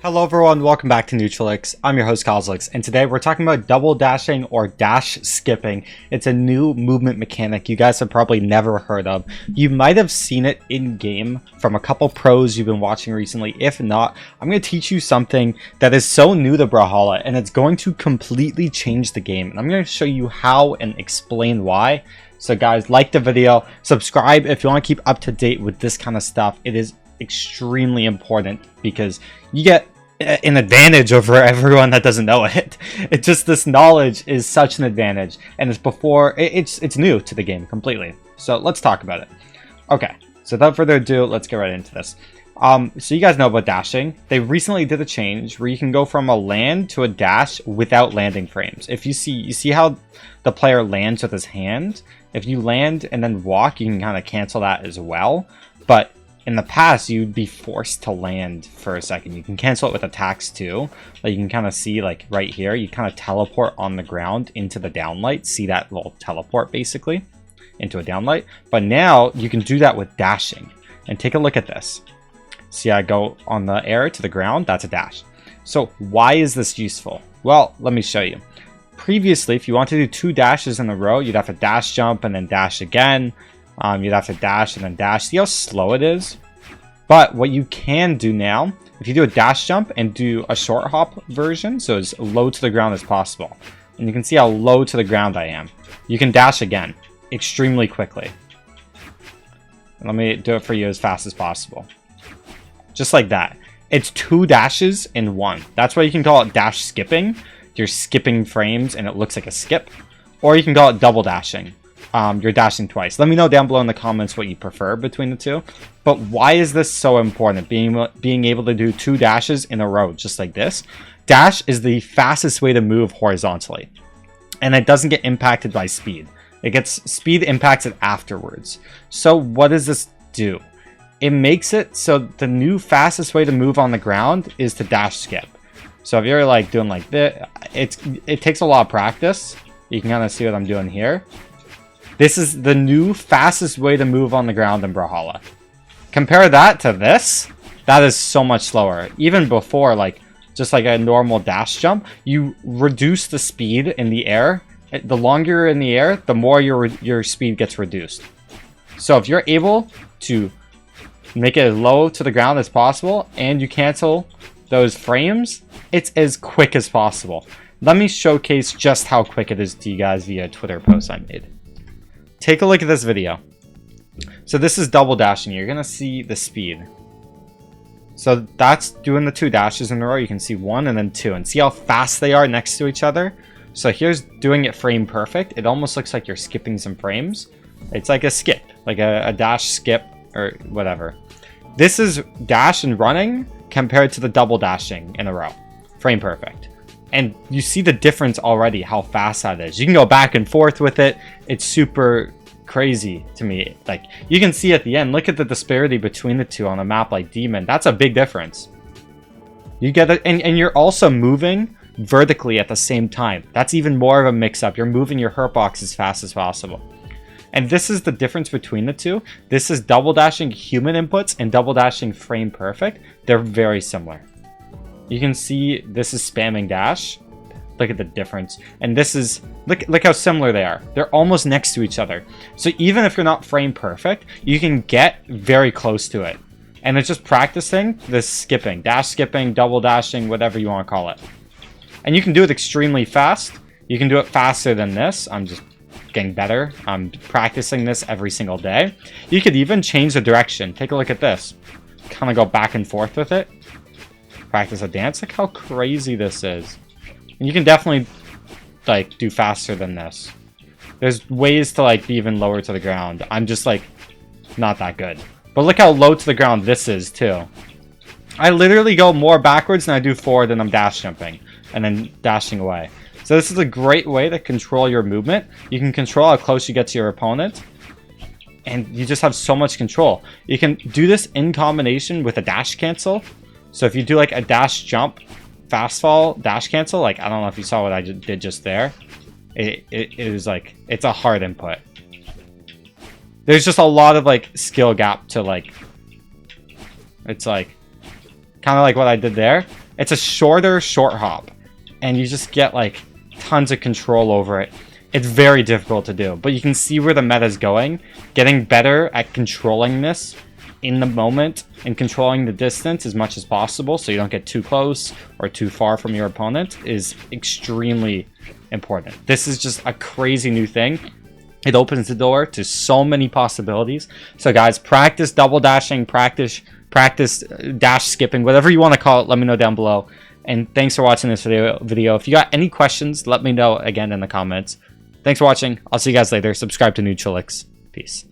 Hello everyone, welcome back to Cosolix. I'm your host Cosolix, and today we're talking about double dashing or dash skipping. It's a new movement mechanic you guys have probably never heard of. You might have seen it in game from a couple pros you've been watching recently. If not, I'm going to teach you something that is so new to Brawlhalla, and it's going to completely change the game. And I'm going to show you how and explain why. So guys, like the video, subscribe if you want to keep up to date with this kind of stuff. It is extremely important because you get an advantage over everyone that doesn't know it. It's just this knowledge is such an advantage, and it's new to the game completely. So let's talk about it. Okay, so without further ado, let's get right into this. So you guys know about dashing. They recently did a change where you can go from a land to a dash without landing frames. If you see how the player lands with his hand. If you land and then walk, you can kind of cancel that as well. But in the past, you'd be forced to land for a second. You can cancel it with attacks too. Like you can kind of see, like right here, you kind of teleport on the ground into the downlight. See that little teleport basically into a downlight. But now you can do that with dashing. And take a look at this. See, I go on the air to the ground. That's a dash. So why is this useful? Well, let me show you. Previously, if you want to do 2 dashes in a row, you'd have to dash jump and then dash again. You'd have to dash and then dash. See how slow it is? But what you can do now, if you do a dash jump and do a short hop version, so as low to the ground as possible, and you can see how low to the ground I am, you can dash again extremely quickly. And let me do it for you as fast as possible. Just like that. It's 2 dashes in 1. That's why you can call it dash skipping. You're skipping frames and it looks like a skip. Or you can call it double dashing. You're dashing twice. Let me know down below in the comments what you prefer between the two. But why is this so important? Being able to do 2 dashes in a row, just like this. Dash is the fastest way to move horizontally. And it doesn't get impacted by speed. Speed impacts it afterwards. So what does this do? It makes it so the new fastest way to move on the ground is to dash skip. So if you're like doing like this, it takes a lot of practice. You can kind of see what I'm doing here. This is the new fastest way to move on the ground in Brawlhalla. Compare that to this. That is so much slower. Even before, like, just like a normal dash jump, you reduce the speed in the air. The longer you're in the air, the more your speed gets reduced. So if you're able to make it as low to the ground as possible, and you cancel those frames, it's as quick as possible. Let me showcase just how quick it is to you guys via a Twitter post I made. Take a look at this video. So this is double dashing. You're gonna see the speed. So that's doing the 2 dashes in a row. You can see 1 and then 2, and see how fast they are next to each other. So here's doing it frame perfect. It almost looks like you're skipping some frames. It's like a skip, like a dash skip or whatever. This is dash and running compared to the double dashing in a row. Frame perfect. And you see the difference already, how fast that is. You can go back and forth with it. It's super crazy to me. Like, you can see at the end, look at the disparity between the two on a map like Demon. That's a big difference. You get it, and you're also moving vertically at the same time. That's even more of a mix-up. You're moving your hurt box as fast as possible. And this is the difference between the two. This is double dashing human inputs and double dashing frame perfect. They're very similar. You can see this is spamming dash. Look at the difference. And this is, look how similar they are. They're almost next to each other. So even if you're not frame perfect, you can get very close to it. And it's just practicing this skipping, dash skipping, double dashing, whatever you want to call it. And you can do it extremely fast. You can do it faster than this. I'm just getting better. I'm practicing this every single day. You could even change the direction. Take a look at this. Kind of go back and forth with it. Practice a dance. Look how crazy this is. And you can definitely like do faster than this. There's ways to like be even lower to the ground. I'm just like not that good. But look how low to the ground this is too. I literally go more backwards than I do forward when I'm dash jumping and then dashing away. So this is a great way to control your movement. You can control how close you get to your opponent. And you just have so much control. You can do this in combination with a dash cancel. So if you do like a dash jump, fast fall, dash cancel, like I don't know if you saw what I did just there. It is like, it's a hard input. There's just a lot of like skill gap to like, it's like, kind of like what I did there. It's a shorter short hop, and you just get like tons of control over it. It's very difficult to do, but you can see where the meta is going. Getting better at controlling this in the moment and controlling the distance as much as possible so you don't get too close or too far from your opponent is extremely important. This is just a crazy new thing. It opens the door to so many possibilities. So guys, practice double dashing, practice dash skipping, whatever you want to call it. Let me know down below. And thanks for watching this video. If you got any questions, let me know again in the comments. Thanks for watching. I'll see you guys later. Subscribe to Cosolix. Peace.